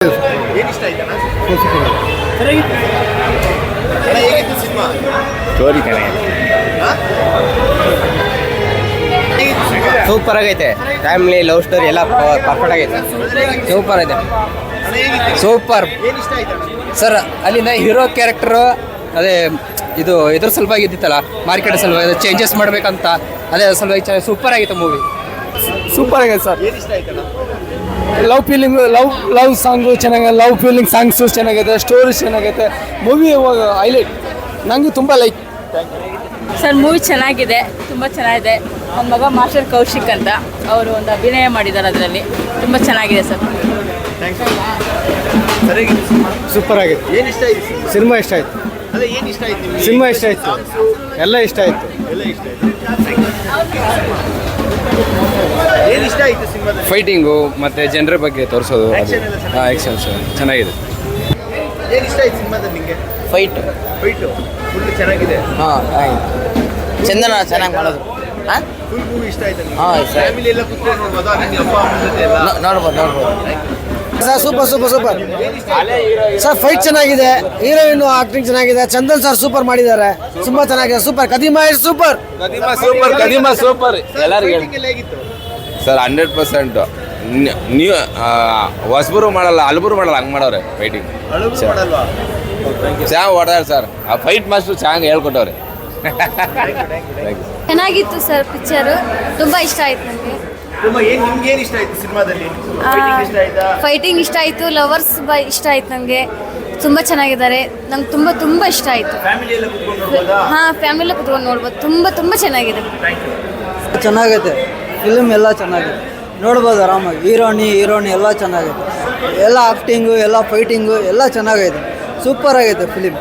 ಏನಿಷ್ಟ ಆಯ್ತಣ್ಣ? ಅಣ್ಣ ಹೇಗಿತ್ತು ಸಿನಿಮಾ? ಸ್ಟೋರಿ ಚೆನ್ನಾಗಿದೆ, ಸೂಪರ್ ಆಗೈತೆ. ಫ್ಯಾಮಿಲಿ ಲವ್ ಸ್ಟೋರಿ ಎಲ್ಲ ಪರ್ಫೆಕ್ಟ್ ಆಗೈತೆ, ಸೂಪರ್ ಐತೆ, ಅಣ್ಣ ಹೇಗಿತ್ತು? ಸೂಪರ್ ಏನಿಷ್ಟ ಆಯ್ತಣ್ಣ? ಸರ್. ಅಲ್ಲಿಂದ ಹೀರೋ ಕ್ಯಾರೆಕ್ಟರು ಅದೇ ಇದು ಇದ್ರ ಸಲುವಾಗಿ ಇದ್ದಿತ್ತಲ್ಲ, ಮಾರ್ಕೆಟ್ ಸಲುವಾಗಿ ಚೇಂಜಸ್ ಮಾಡ್ಬೇಕಂತ, ಅದೇ ಸಲುವಾಗಿ ಸೂಪರ್ ಆಗಿತ್ತು ಮೂವಿ. ಸೂಪರ್ ಆಗೈತೆ ಸರ್. ಏನಿಷ್ಟ ಆಯ್ತಣ್ಣ? ಲವ್ ಫೀಲಿಂಗ್ ಲವ್ ಸಾಂಗು ಚೆನ್ನಾಗಿದೆ, ಲವ್ ಫೀಲಿಂಗ್ ಸಾಂಗ್ಸು ಚೆನ್ನಾಗಿದೆ, ಸ್ಟೋರೀಸ್ ಚೆನ್ನಾಗೈತೆ. ಮೂವಿ ಇವಾಗ ಹೈಲೈಟ್, ನನಗೆ ತುಂಬ ಲೈಕ್. ಸರ್ ಮೂವಿ ಚೆನ್ನಾಗಿದೆ, ತುಂಬ ಚೆನ್ನಾಗಿದೆ. ನನ್ನ ಮಗ ಮಾಸ್ಟರ್ ಕೌಶಿಕ್ ಅಂತ ಅವರು ಒಂದು ಅಭಿನಯ ಮಾಡಿದ್ದಾರೆ, ಅದರಲ್ಲಿ ತುಂಬ ಚೆನ್ನಾಗಿದೆ ಸರ್. ಥ್ಯಾಂಕ್ಸ್. ಸರ್ ಹೇಗಿತ್ತು ಸಿನಿಮಾ? ಸೂಪರ್ ಆಗಿದೆ. ಏನಿಷ್ಟ ಆಯ್ತು ಸಿನಿಮಾ? ಸಿನಿಮಾ ಇಷ್ಟ ಆಯ್ತು, ಅದೇ ಏನಿಷ್ಟ ಆಯ್ತು ನಿಮಗೆ? ಸಿನಿಮಾ ಇಷ್ಟ ಆಯ್ತು, ಸಾಂಗ್ಸು ಎಲ್ಲ ಇಷ್ಟ ಆಯ್ತು. ಎಲ್ಲ ಇಷ್ಟ ಆಯ್ತು. ಏನಿಷ್ಟ ಆಯ್ತು ಸಿನಿಮಾದಲ್ಲಿ? ಫೈಟಿಂಗು ಮತ್ತು ಜನರ ಬಗ್ಗೆ ತೋರಿಸೋದು, Action ಎಲ್ಲ ಚೆನ್ನಾಗಿದೆ. ಆ್ಯಕ್ಷನ್ಸ್ ಚೆನ್ನಾಗಿದೆ. ಏನಿಷ್ಟ ಆಯ್ತು ಸಿನಿಮಾದಲ್ಲಿ ನಿಮಗೆ? ಫೈಟ್ ಫೈಟು ಫುಲ್ ಚೆನ್ನಾಗಿದೆ. ಹಾಂ ಚಂದನ ಚೆನ್ನಾಗಿ ಮಾಡೋದು. ಹಾಂ ಫುಲ್ ಮೂವಿ ಇಷ್ಟ ಆಯ್ತು ನಿಮಗೆ? ಹಾಂ, ಇಷ್ಟ ಆಯ್ತು. ಫ್ಯಾಮಿಲಿ ಎಲ್ಲ ಕೂತ್ಕೊಂಡು ನೋಡ್ಬೋದು, ನಿಮ್ಮ ಅಪ್ಪ ಅಮ್ಮ ಜೊತೆ ಎಲ್ಲ? ನೋಡ್ಬೋದು. Sir super sir. ಫೈಟ್ ಚೆನ್ನಾಗಿದೆ, ಹೀರೋಯಿನ್ ಆಕ್ಟಿಂಗ್ ಚೆನ್ನಾಗಿದೆ, ಚಂದನ್ ಸರ್ ಸೂಪರ್ ಮಾಡಿದ್ದಾರೆ, ತುಂಬಾ ಚೆನ್ನಾಗಿದೆ. Super Kadima is super. Kadima super ಎಲ್ಲರಿಗೂ Fighting ಎಲ್ಲ ಹೇಗಿತ್ತು? ಸರ್ 100%. ನೀವು ಹೊಸಬರು ಮಾಡಲ್ಲ, ಹಲಬರು ಮಾಡಲ್ಲ, ಹಂಗೆ ಮಾಡೋರೆ ಫೈಟಿಂಗ್. ಅಳುಗು ಮಾಡಲ್ವಾ? ಚೆನ್ನಾಗಿ ಹೊಡೆದಾರೆ ಸರ್. ಆ ಫೈಟ್ ಮಾಸ್ಟರ್ ಚೆನ್ನಾಗಿ ಹೇಳ್ಕೊಟ್ಟವ್ರೆ. ಚೆನ್ನಾಗಿತ್ತು ಸರ್ ಪಿಕ್ಚರು, ತುಂಬ ಇಷ್ಟ ಆಯ್ತು ನನಗೆ. ನಿಮ್ಗೆ ಏನು ಇಷ್ಟ ಆಯ್ತು ಸಿನಿಮಾದಲ್ಲಿ? ಫೈಟಿಂಗ್ ಇಷ್ಟ ಆಯ್ತಾ? ಫೈಟಿಂಗ್ ಇಷ್ಟ ಆಯಿತು, ಲವರ್ಸ್ ಇಷ್ಟ ಆಯ್ತು ನನಗೆ. ತುಂಬ ಚೆನ್ನಾಗಿದ್ದಾರೆ, ನಂಗೆ ತುಂಬ ತುಂಬ ಇಷ್ಟ ಆಯಿತು. ಫ್ಯಾಮಿಲಿ ಎಲ್ಲ ಕೂತ್ಕೊಂಡು ನೋಡ್ಬೋದಾ? ಹಾಂ, ಫ್ಯಾಮಿಲಿ ಕುತ್ಕೊಂಡು ನೋಡ್ಬೋದು, ತುಂಬ ಚೆನ್ನಾಗಿದೆ. ಚೆನ್ನಾಗೈತೆ ಫಿಲ್ಮ್, ಎಲ್ಲ ಚೆನ್ನಾಗಿದೆ, ನೋಡ್ಬೋದು ಆರಾಮಾಗಿ. ಹೀರೋಣಿ ಎಲ್ಲ ಚೆನ್ನಾಗಿದೆ, ಎಲ್ಲ ಆಕ್ಟಿಂಗು ಎಲ್ಲ ಫೈಟಿಂಗು ಎಲ್ಲ ಚೆನ್ನಾಗೈತೆ, ಸೂಪರ್ ಆಗೈತೆ ಫಿಲಿಮ್.